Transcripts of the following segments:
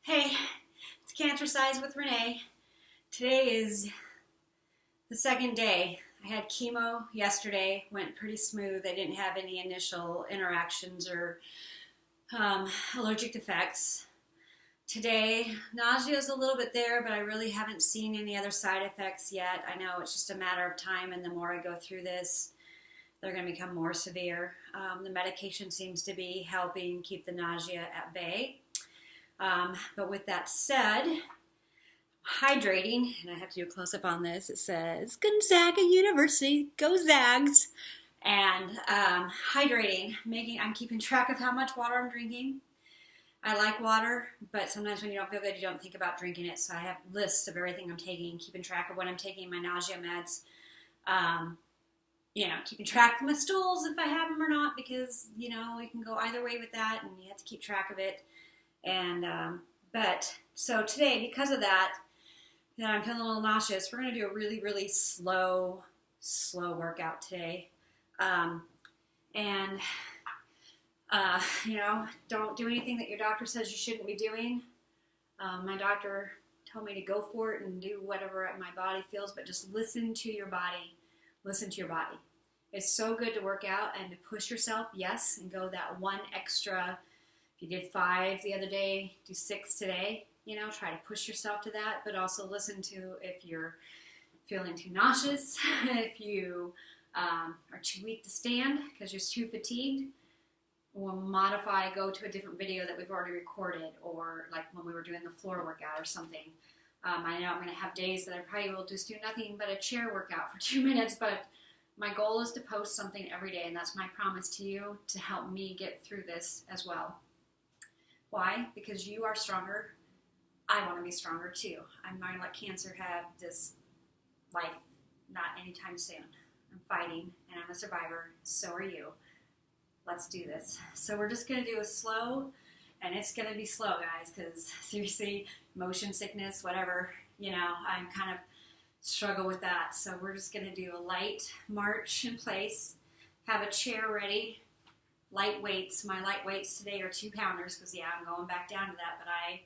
Hey, it's Cancercize with Renee. Today is the second day. I had chemo yesterday, went pretty smooth. I didn't have any initial interactions or allergic effects. Today, nausea is a little bit there, but I really haven't seen any other side effects yet. I know it's just a matter of time, and the more I go through this, they're going to become more severe. The medication seems to be helping keep the nausea at bay. But with that said, hydrating, and I have to do a close-up on this. It says, Gonzaga University, go ZAGS. And hydrating, I'm keeping track of how much water I'm drinking. I like water, but sometimes when you don't feel good, you don't think about drinking it. So I have lists of everything I'm taking, keeping track of when I'm taking my nausea meds. Keeping track of my stools if I have them or not, because, it can go either way with that, and you have to keep track of it. And, so today, because of that, I'm feeling a little nauseous. We're going to do a really, really slow workout today. Don't do anything that your doctor says you shouldn't be doing. My doctor told me to go for it and do whatever my body feels, but just listen to your body. Listen to your body. It's so good to work out and to push yourself, yes, and go that one extra. If you did 5 the other day, do 6 today. Try to push yourself to that, but also listen to if you're feeling too nauseous, if you are too weak to stand because you're too fatigued. We'll modify, go to a different video that we've already recorded, or like when we were doing the floor workout or something. I know I'm going to have days that I probably will just do nothing but a chair workout for 2 minutes, but my goal is to post something every day, and that's my promise to you to help me get through this as well. Why? Because you are stronger. I want to be stronger too. I'm not going to let cancer have this life, not anytime soon. I'm fighting, and I'm a survivor. So are you. Let's do this. So we're just going to do a slow, and it's going to be slow, guys, because seriously, motion sickness, whatever, I'm kind of struggle with that. So we're just going to do a light march in place, have a chair ready, light weights. My light weights today are 2-pounders because, I'm going back down to that, but I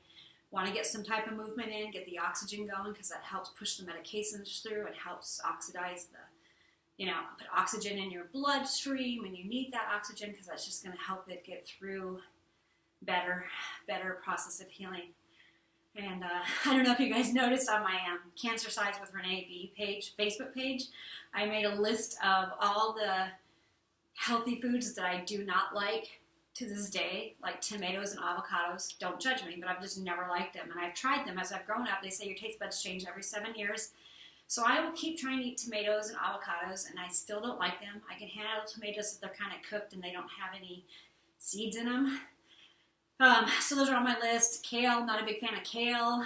want to get some type of movement in, get the oxygen going, because that helps push the medications through. It helps oxidize put oxygen in your bloodstream, and you need that oxygen because that's just going to help it get through better process of healing. And I don't know if you guys noticed on my Cancercize with Renee B page, Facebook page, I made a list of all the healthy foods that I do not like to this day, like tomatoes and avocados. Don't judge me, but I've just never liked them. And I've tried them as I've grown up. They say your taste buds change every 7 years. So I will keep trying to eat tomatoes and avocados, and I still don't like them. I can handle tomatoes if they're kind of cooked and they don't have any seeds in them. So those are on my list. Kale, not a big fan of kale.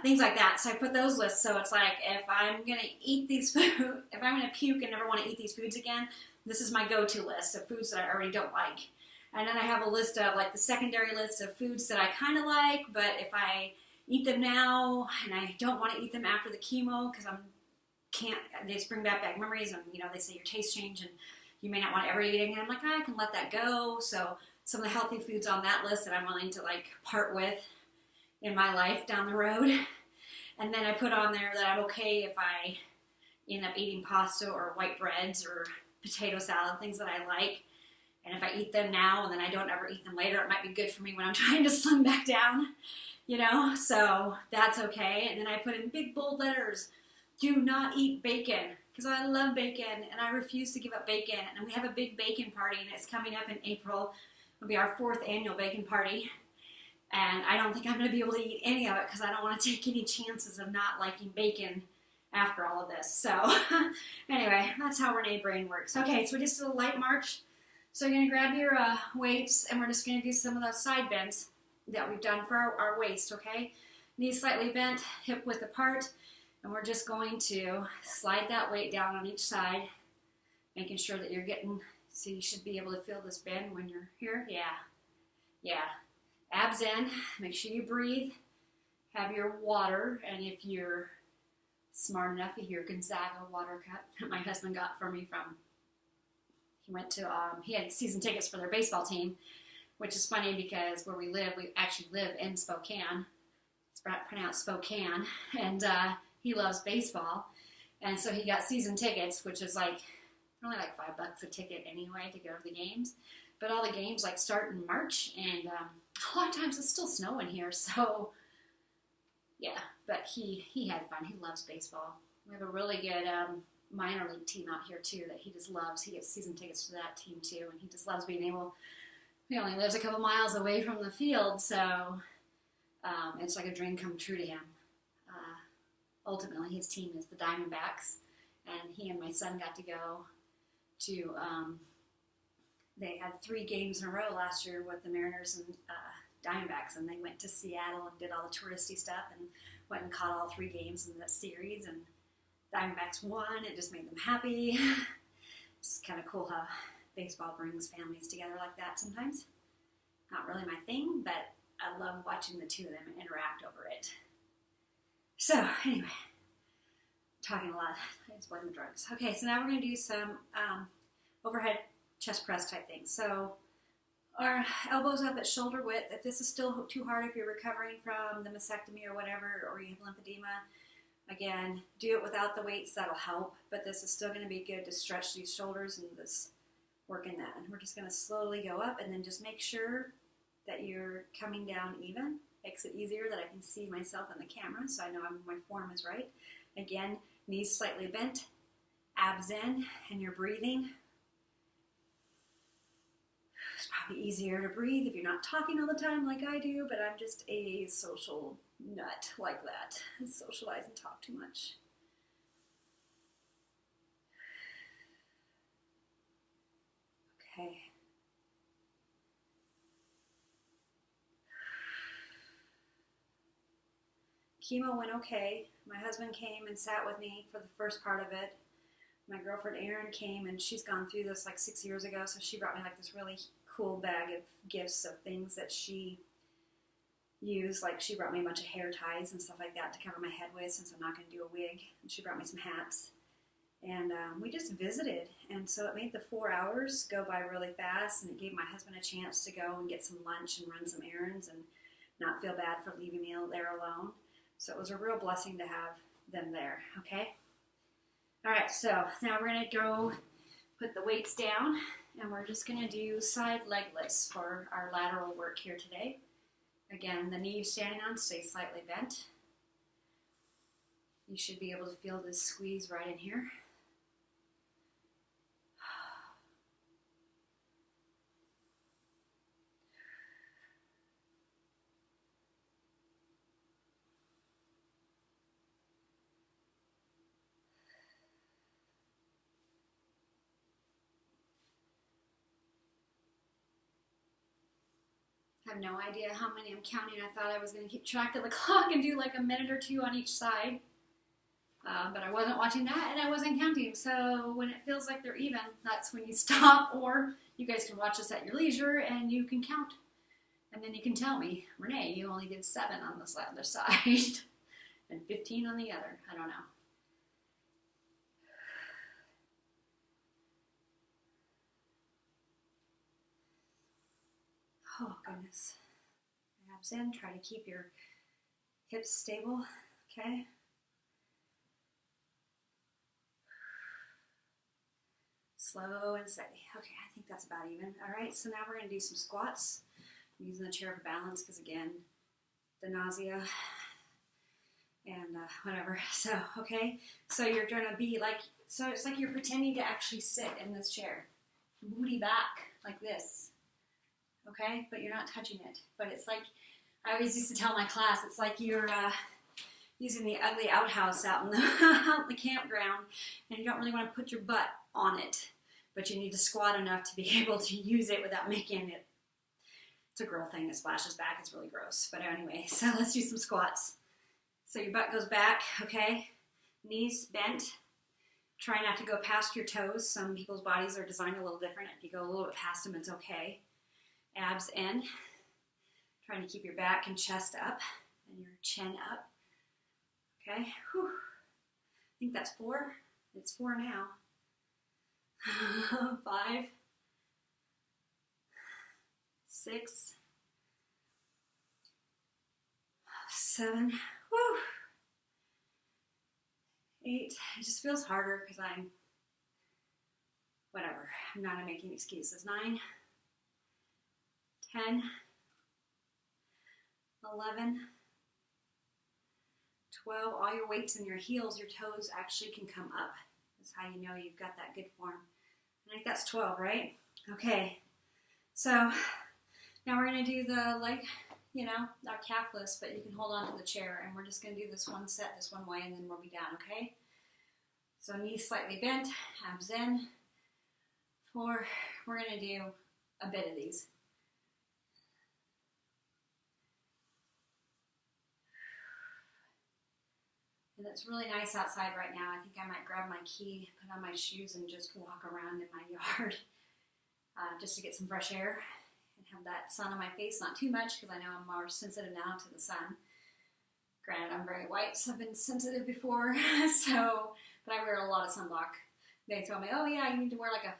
Things like that. So I put those lists. So it's like, if I'm going to eat these food, if I'm going to puke and never want to eat these foods again, this is my go-to list of foods that I already don't like. And then I have a list of, like, the secondary list of foods that I kind of like, but if I eat them now and I don't want to eat them after the chemo because they just bring back memories, and, they say your taste change and you may not want to ever eat it again. I'm like, I can let that go. So some of the healthy foods on that list that I'm willing to, part with in my life down the road. And then I put on there that I'm okay if I end up eating pasta or white breads or potato salad, things that I like. And if I eat them now and then I don't ever eat them later, it might be good for me when I'm trying to slim back down, so that's okay. And then I put in big bold letters, do not eat bacon, because I love bacon and I refuse to give up bacon. And we have a big bacon party, and it's coming up in April. It'll be our 4th annual bacon party. And I don't think I'm going to be able to eat any of it because I don't want to take any chances of not liking bacon after all of this. So anyway, that's how Renee brain works. Okay, so we just did a light march. So you're going to grab your weights, and we're just going to do some of those side bends that we've done for our waist, okay? Knees slightly bent, hip width apart, and we're just going to slide that weight down on each side, making sure that you're getting, so you should be able to feel this bend when you're here. Yeah. Abs in, make sure you breathe, have your water, and if you're smart enough, your Gonzaga water cup that my husband got for me from, he had season tickets for their baseball team, which is funny because where we actually live in Spokane. It's pronounced Spokane, and he loves baseball, and so he got season tickets, which is like only like $5 a ticket anyway to go to the games. But all the games like start in March, and a lot of times it's still snowing here, so yeah. But he had fun. He loves baseball. We have a really good minor league team out here too that he just loves. He gets season tickets to that team too, and he just loves being able. He only lives a couple miles away from the field, so it's like a dream come true to him. Ultimately, his team is the Diamondbacks, and he and my son got to go to. They had 3 games in a row last year with the Mariners and Diamondbacks, and they went to Seattle and did all the touristy stuff and went and caught all 3 games in the series, and Diamondbacks won. It just made them happy. It's kind of cool how baseball brings families together like that sometimes. Not really my thing, but I love watching the two of them interact over it. So, anyway, talking a lot. It's blame the drugs. Okay, so now we're going to do some overhead chest press type things. So, our elbows up at shoulder width. If this is still too hard, if you're recovering from the mastectomy or whatever, or you have lymphedema, again, do it without the weights. That'll help. But this is still going to be good to stretch these shoulders and this working that. And we're just going to slowly go up, and then just make sure that you're coming down even. Makes it easier that I can see myself in the camera, so I know my form is right. Again, knees slightly bent, abs in, and you're breathing. It's probably easier to breathe if you're not talking all the time like I do, but I'm just a social nut like that. I socialize and talk too much. Okay. Chemo went okay. My husband came and sat with me for the first part of it. My girlfriend Erin came, and she's gone through this like 6 years ago, so she brought me like this really cool bag of gifts of things that she used. Like she brought me a bunch of hair ties and stuff like that to cover my head with, since I'm not going to do a wig. And she brought me some hats. And we just visited, and so it made the 4 hours go by really fast, and it gave my husband a chance to go and get some lunch and run some errands and not feel bad for leaving me there alone. So it was a real blessing to have them there, okay? All right, so now we're going to go put the weights down, and we're just going to do side leg lifts for our lateral work here today. Again, the knee you're standing on stays slightly bent. You should be able to feel this squeeze right in here. I have no idea how many I'm counting. I thought I was going to keep track of the clock and do like a minute or 2 on each side. But I wasn't watching that, and I wasn't counting. So when it feels like they're even, that's when you stop, or you guys can watch this at your leisure and you can count. And then you can tell me, Renee, you only did 7 on this other side and 15 on the other. I don't know. Oh, goodness. Abs in. Try to keep your hips stable. Okay. Slow and steady. Okay, I think that's about even. All right, so now we're going to do some squats. I'm using the chair for balance because, again, the nausea and whatever. So, okay. So you're going to be like, so it's like you're pretending to actually sit in this chair. Booty back like this. Okay, but you're not touching it. But it's like, I always used to tell my class, it's like you're using the ugly outhouse out in the campground, and you don't really want to put your butt on it, but you need to squat enough to be able to use it without making it. It's a girl thing that splashes back. It's really gross. But anyway, so let's do some squats. So your butt goes back, okay? Knees bent. Try not to go past your toes. Some people's bodies are designed a little different. If you go a little bit past them, it's okay. Abs in. Trying to keep your back and chest up and your chin up. Okay. Whew. I think that's 4. It's 4 now. 5, 6, 7, 8. It just feels harder because whatever. I'm not making excuses. 9, 10, 11, 12. All your weight's in your heels. Your toes actually can come up. That's how you know you've got that good form. I think that's 12, right? Okay. So now we're going to do the leg, our calf lifts, but you can hold on to the chair, and we're just going to do this one set this one way, and then we'll be down, okay? So knees slightly bent, abs in. 4, we're going to do a bit of these. And it's really nice outside right now. I think I might grab my key, put on my shoes, and just walk around in my yard just to get some fresh air and have that sun on my face. Not too much because I know I'm more sensitive now to the sun. Granted, I'm very white, so I've been sensitive before. But I wear a lot of sunblock. They tell me, oh yeah, you need to wear like a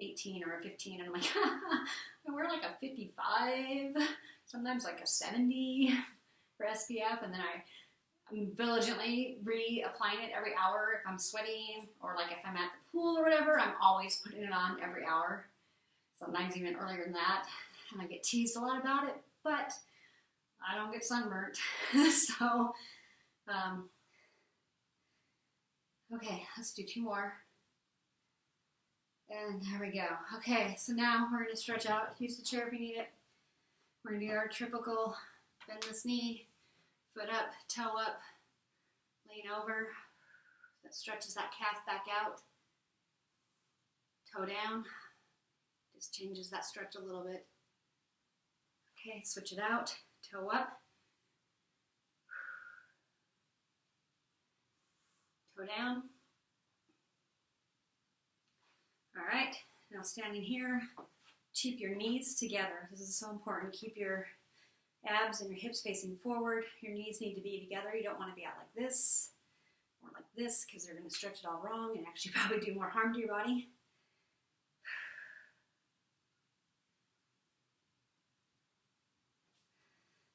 18 or a 15. And I'm like, I wear like a 55, sometimes like a 70 for SPF. And then I'm diligently reapplying it every hour if I'm sweating, or like if I'm at the pool or whatever, I'm always putting it on every hour. Sometimes even earlier than that. And I get teased a lot about it, but I don't get sunburnt. So, okay, let's do 2 more. And there we go. Okay, so now we're going to stretch out. Use the chair if you need it. We're going to do our typical bend this knee, foot up, toe up, lean over. That stretches that calf back out. Toe down. Just changes that stretch a little bit. Okay, switch it out. Toe up. Toe down. All right, now standing here, keep your knees together. This is so important. Keep your abs and your hips facing forward. Your knees need to be together. You don't want to be out like this or like this because they're going to stretch it all wrong and actually probably do more harm to your body.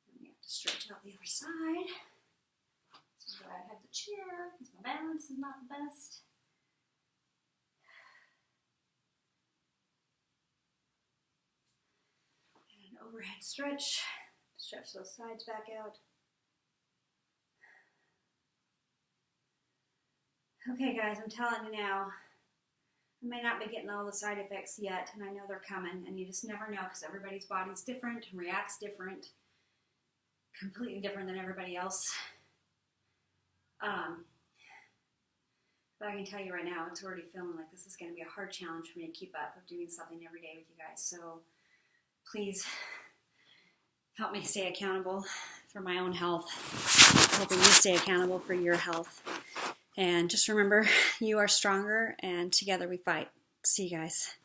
And we have to stretch out the other side. This is where I have the chair because my balance is not the best. Overhead stretch. Stretch those sides back out. Okay guys, I'm telling you now, I may not be getting all the side effects yet, and I know they're coming, and you just never know because everybody's body's different and reacts different, completely different than everybody else. But I can tell you right now, it's already feeling like this is going to be a hard challenge for me to keep up of doing something every day with you guys. So please help me stay accountable for my own health, helping you stay accountable for your health. And just remember, you are stronger, and together we fight. See you guys.